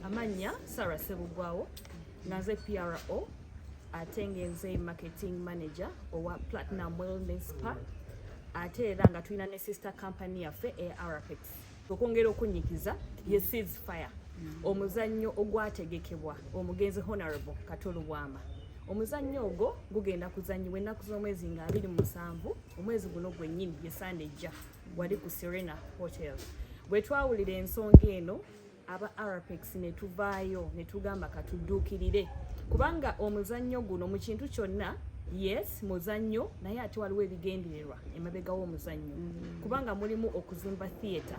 amanya Sarah Sebugwawo ngaze PRO ate ngenze marketing manager owa Platinum Wellness Spa ate era nga tulina ne sister company yaffe Arapex okwongera okunyikiza ye Seeds Fire omuzannyo ogwategekebwa omugenzi Honorable Kato Lubwama. Omuzannyo ogwo gugenda kuzannyibwa ennaku z'omwezi nga 27 omwezi guno gwennyini ye Sunday ejja wali ku Serena Hotel. Bwe twawulira ensonga eno aba Arapex ne tuvaayo ne tugamba katudduukirire kubanga omuzannyo guno mu kintu kyonna yes muzannyo naye ate waliwo ebigendererwa emabega w'omuzannyo kubanga mulimu okuzimba theatre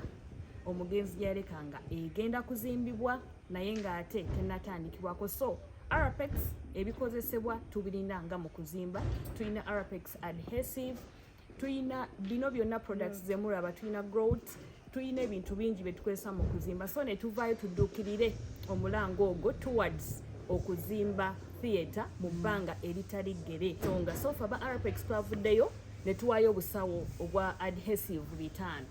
omugenzi yalekanga egenda kuzimbibwa naye ng'ate tennatandikibwako. So Arapex ebikozesebwa tubirina nga mu kuzimba tulina Arapex adhesive tulina bino byonna products zemulaba tulina growth tulina ebintu bingi bye tukozesa mu kuzimba. So ne tuvaayo tudduukirire omulango ogwo towards okuzimba theatre mu bbanga eritali ggere tonga. So fe aba Arapex twavuddeyo ne tuwaayo obusawo obwa adhesive 5.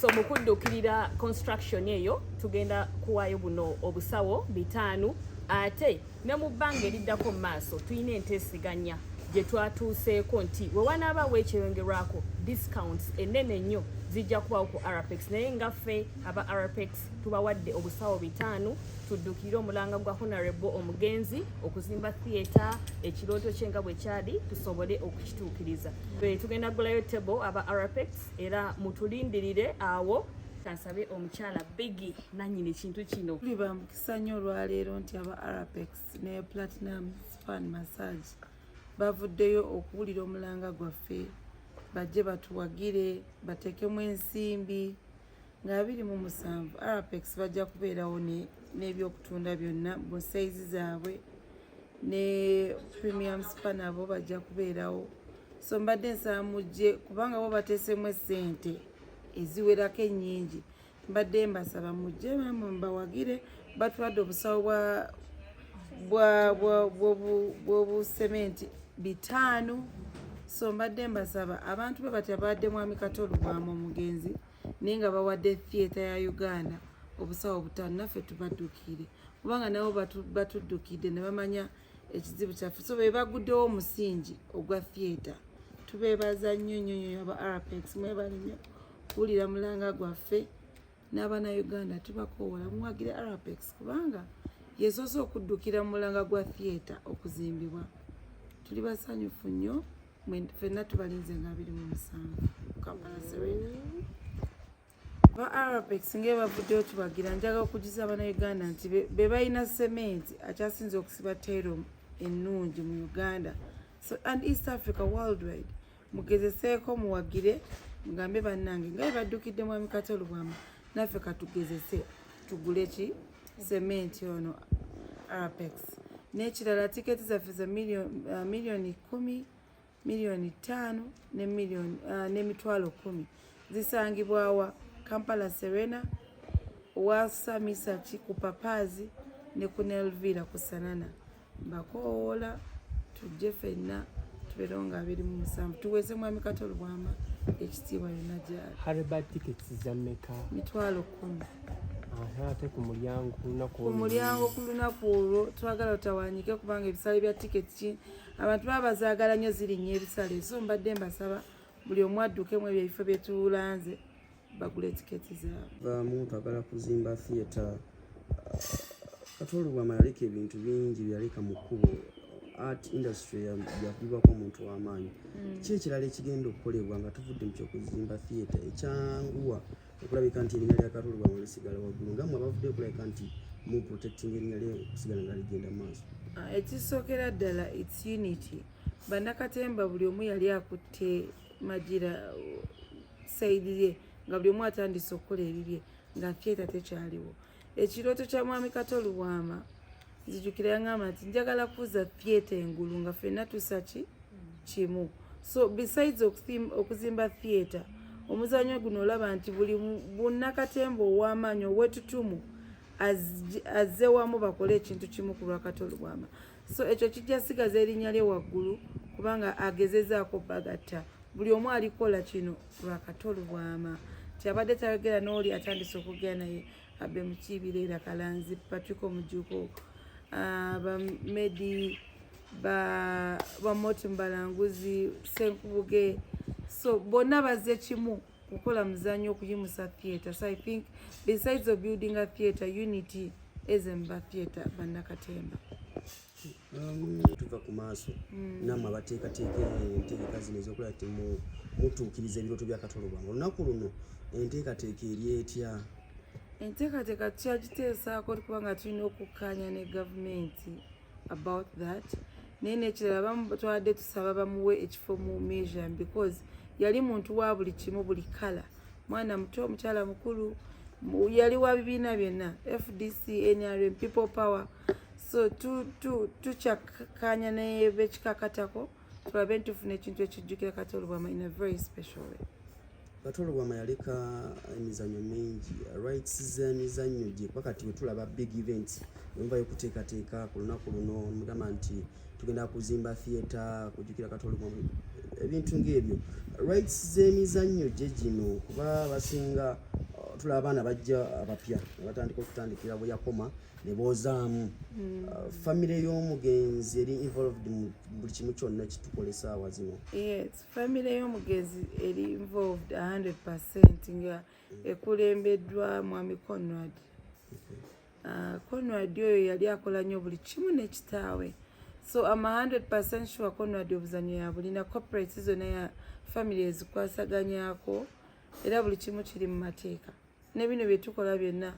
So mu kudduukirira construction eyo tugenda kuwaayo buno obusawo 5 ate ne mu bbanga eriddako mu maaso tulina enteesiganya gye twatuuseeko nti we wanaabaawo ekyeyongerwako discounts ennene nnyo zijja kubaawo ku Arapex naye nga ffe aba Arapex tubawadde obusawo 5 tuddukirire omulanga gwa Honorable omugenzi okuzimba theatre ekirooto kye nga bwe kyali tusobole okukituukiriza. Tugenda gulayo table aba Arapex era mutulindirire awo. Kansabe omukyala Biggie nannyini kintu kino. Tuli ba mukisa nnyo olwaleero nti aba Arapex ne Platinum Spa Massage bavuddeyo okuwulira omulanga gwaffe bajje batuwagire bateekemu ensimbi nga 27 Arapex bajja kubeerawo n'ebyokutunda byonna mu size zaabwe ne Premium Spa nabo bajja kubeerawo. So mbadde nsaba mujje kubanga bo bateesemu essente eziwerako ennyingi mbadde mbasaba mujje mbawagire batuwadde obusawo bw'obusementi 5. So mbadde mbasaba abantu be bati abadde mwami Kato Lubwama omugenzi naye nga bawadde theatre ya Uganda obusawo 5 naffe tubadduukire kubanga nabo batuddukidde ne bamanya ekizibu kyaffe. So be baguddewo omusingi ogwa theatre tubeebaza nnyo aba Arapex mwebale nnyo kuwulira mulanga gwaffe n'abana Uganda tubakoowola muwagire Arapex kubanga yesoose okuddukira mulanga gwa theatre okuzimbibwa. Tuli basanyufu nnyo ffenna tubalinze nga 27 Kampala Serena. Ba Arapex ng'ebavuddeyo tubagira njagala okujuza abana Uganda nti be balina sementi akyasinze okusiba tero ennungi mu Uganda and East Africa worldwide. Mugezeseeko muwagire mugambe bannange nga baddukidde mwami Kato Lubwama naffe katugezese tugule ki sementi ono Arapex. N'ekirala tiketi zaffe za miliyoni 10 miliyoni 5 n'emitwalo 10 zisangibwawa Kampala Serena wasamisa ku Papazi ne ku Nelvira ku Sanana. Mbakoola tujje ffenna tubeerewo nga 27 tuweese mwami Kato Lubwama ekitiibwa yonna gyali. Hareba tickets za mmeka? Mitwalo 10. Ate ku mulyango ku lunaku olwo twagala otawanyike kubanga ebisale bya tiketi abantu babazaagala nnyo zirinnya ebisale. So mbadde mbasaba buli omu addukemu ebyo ebifo bye tulanze bagule tiketi zaabwe. Omuntu agala kuzimba theatre Kato Lubwama yaleka ebintu bingi byaleka mu kkubo art industry yakubibwako omuntu w'amaanyi. Ki ekirala ekigenda okukolebwa nga tuvudde mu kyokuzimba theatre ekyanguwa okulabika nti erinnya lya Kato Lubwama lisigala waggulu nga mmwe abavudde okulabika nti mu protecting erinnya lye okusigala nga ligenda maaso? Ekisookera ddala its unity. Bannakatemba buli omu yali akutte magira sayidi ye nga buli omu atandise okukola ebibye nga theatre tekyaliwo. Ekirooto kya mwami Kato Lubwama nzijukira yaŋŋamba nti njagala kuza theatre engulu nga ffenna tusa kimu. So besides okuzimba theatre omuzannyo guno olaba nti buli bunnakatemba ow'amaanyi ow'ettutumu azze wamu bakole ekintu kimu ku lwa Kato Lubwama. So ekyo kijja sigaza erinnya lye waggulu kubanga agezezaako bagatta buli omu alikola kino lwa Kato Lubwama. kyabadde tayogera n'oli atandise okugenda naye abe mukibireera Kalanzi Patrick Omujuko bamedi bamoti Mbalanguzi Senkubuge so bonna bazze kimu kukola muzanyo okuyimusa theatre. So I think besides of building a theatre unity ezemba theatre bannakatemba tuva ku maaso namwe abateekateeka enteeka zino ez'okulaba ti mutuukiriza ebirooto bya Kato Lubwama. Olunaku luno enteekateeka eri etya? enteekateeka tukyagiteesaako kubanga tulina okukkaanya ne gavumenti about that naye nekirala bamu twadde tusaba bamuwe ekifo mu museum because yali muntu wa buli kimu buli kala mwana muto omukyala mukulu yali wa bibiina byonna FDC NRM People Power so tukyakkaanya naye bekikakatako tulabe ntufuna ekintu ekijjukira Kato Lubwama in a very special way. Kato Lubwama yaleka emizannyo mingi rights z'emizannyo gye pakati wetulaba big events enva yokuteekateeka ku lunaku luno mugamba nti tugenda kuzimba theatre kujjukira Kato Lubwama ebintu ng'ebyo rights z'emizannyo gye gino kuba basinga tulaba abaana bajja abapya batandika okutandikira bwe yakoma ne boozaamu famire y'omugenzi eri involved mu buli kimu kyonna kitukolesa awa zino. Yes, famire y'omugenzi eri involved 100% nga ekulembeddwa mwami Conrad. Conrad oyo yali akola nnyo buli kimu ne kitaawe so I'm 100% sure Conrad obuzanyo yabulina corporate zonna ya family ezikwasaganyaako era buli kimu kiri mu mateeka ne bino bye tukola byonna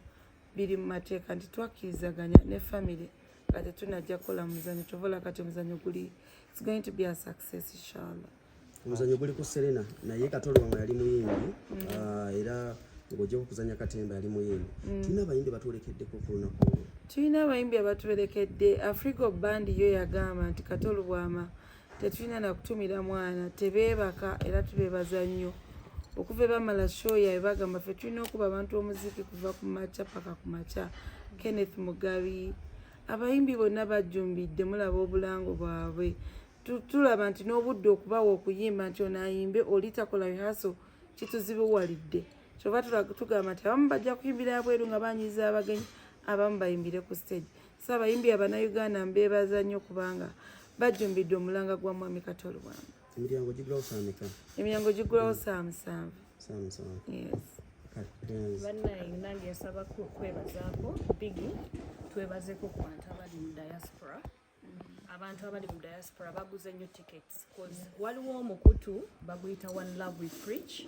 biri mu mateeka nti twakkirizaganya ne family kati tunajja kukola muzanyo tovola kati omuzanyo guli it's going to be a success inshallah. Omuzanyo guli ku Serena naye Kato Lubwama yali muyimbi era ng'ojja okuzanya katemba yali muyimbi. Tulina abayimbi batuwerekeddeko ku lunaku olwo. Tulina abayimbi abatuwerekedde. Africa Band yo yagamba nti Kato Lubwama tetulina na kutumira mwana tebeebaka era tubeebaza nnyo okuva bamala show yaabwe bagamba ffe tulina okuba abantu omuziki kuva ku makya paka ku makya. Kenneth Mugabi abayimbi bonna bajjumbidde mulaba obulango bwabwe tulaba nti n'obudde okubawa okuyimba nti ono ayimbe oli takola rehearsal kituzibuwalidde kyova tugamba nti abamu bajja kuyimbira abweru nga banyiza abagenyi abamu bayimbire ku stage so abayimbi abannayuganda mbeebaza nnyo kubanga bajjumbidde omulanga gwa mwami Kato Lubwama. Emiryango gigulawo saameka? Emiryango gigulawo saa 7. Yes. Bannaye nange nsaba kwebazaako Biggie twebazeko ku bantu abali mu diaspora. Abantu abali mu diaspora baguze nnyo tickets cause waliwo omukutu baguyita One Love We Preach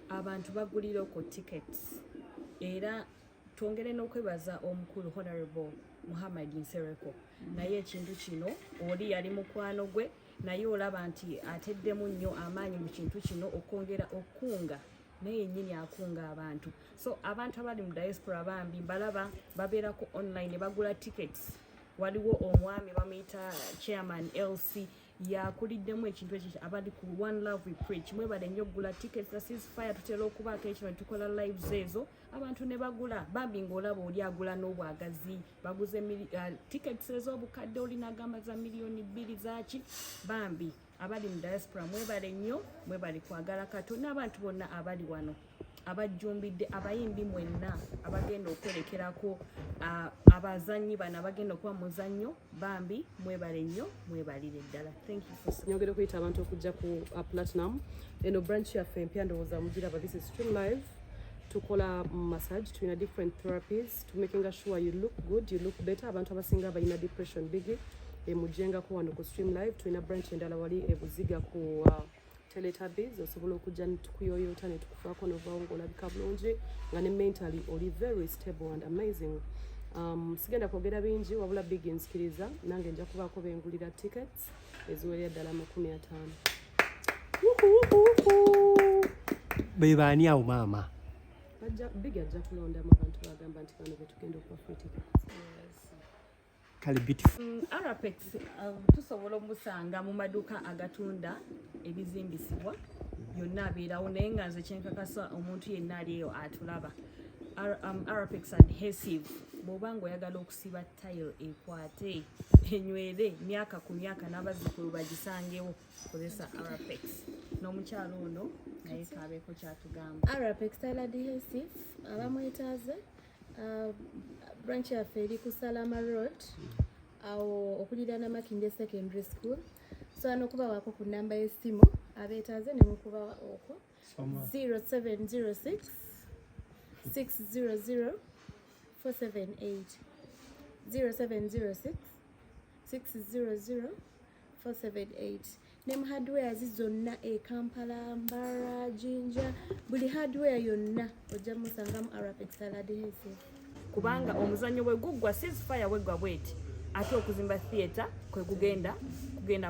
abantu bagulireko tickets era twongere n'okwebaza omukulu Honorable Muhammad Nsereko naye ekintu kino oli yali mukwano gwe naye olaba nti ateddemu nnyo amaanyi mu kintu kino okwongera okunga naye nnyini akunga abantu so abantu abali mu diaspora bambi mbalaba babeerako online bagula tickets waliwo omwami bamuyita chairman LC yakuliddemu ekintu ekyo abali ku One Love We Preach mwebale nnyo okugula tickets za ceasefire tutera okubaako ekyo tukola lives ezo abantu ne bagula bambi ng'olaba oli agula n'obwagazi baguze tickets ez'obukadde olina agamba za miliyoni 2 zaaki bambi abali mu diaspora mwebale nnyo mwebale kwagala Kato n'abantu bonna abali wano abajjumbidde abayimbi mwenna abagenda okwerekerako abazanyi bano abagenda okuba muzannyo bambi mwebale nnyo mwebalire ddala. Thank you for nyongera okuyita abantu okujja ku Platinum eno branch yaffe empya ndowooza mugiraba this is Stream Live tukola massage tulina different therapies to making sure you look good you look better abantu abasinga balina depression bigi emujengako wano ku Stream Live tulina branch endala wali ebuziga ku Teletubbies osobola okujja tukuyoyota ne tukufaako novaawo ng'olabika bulungi nga ne mentally oli very stable and amazing. Sigenda kwogera bingi wabula Big nsikiriza nange nja kubaako bengulira tickets eziwerera ddala 50. Be baani awo maama? Big ajja kulondamu abantu bagamba nti bano be tugenda okuba free tickets. Kale beautiful. Arapex tusobola omusanga mu maduuka agatunda ebizimbisibwa yonna abeerawo naye nga nze kyenkakasa omuntu yenna aliyo atulaba. Arapex adhesive bw'obanga oyagala okusiba tile ekwate enywere myaka ku myaka n'abazzukulu bagisangewo kozesa Arapex omukyalo ono naye kabeeko kyatugamba. Arapex adhesive abamwetaaze branch yaffe eri ku Salama Road awo okuliraana Makindye Secondary School. So ano kubawaako ku namba y'essimu abeetaaze ne mukuba okwo 0706 600 478 0706 600 478. Ne hardware zonna e Kampala, Mbara, Jinja, buli hardware yonna ojja musangamu Arapex adhesive. Kubanga omuzannyo bwe guggwa ceasefire weggwa bweti ate okuzimba theatre kwe kugenda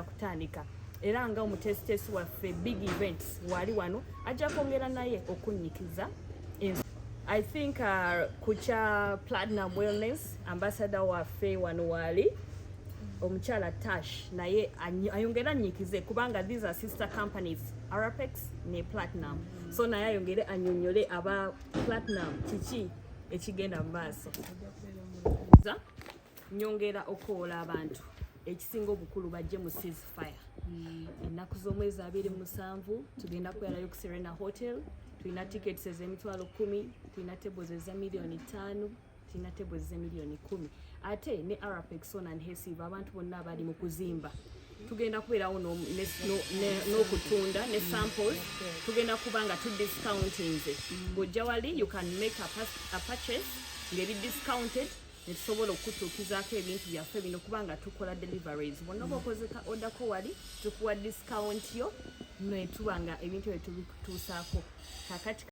kutandika. Era nga omutesitesi waffe big events wali wano ajja kwongera naye okunnyikiza. I think kucha Platinum Wellness ambassador waffe wano wali omukyala Tash naye ayongera nnyikize kubanga these are sister companies Arapex ne Platinum. So naye ayongere annyonnyole aba Platinum kiki ekigenda mu maaso. Nyongera okoola abantu ekisinga obukulu bajje mu ceasefire. Ennaku z'omwezi 27 tugenda kwerayo ku Serena Hotel. Tulina tickets ez'emitwalo 10, tulina tables eza miliyoni 5, tulina tables eza miliyoni 10. Ate ne Arapex on adhesive abantu bonna abali mu kuzimba tugenda kubeerawo n'okutunda ne samples. Tugenda kubanga tu discounting ze bw'ojja wali you can make a purchase ngeri discounted ne tusobola okutuukizaako ebintu byaffe bino kubanga tukola deliveries. Bonna okozeka odako wali tukuwa discount yo ne tuba nga ebintu bye tubikutuusaako kakati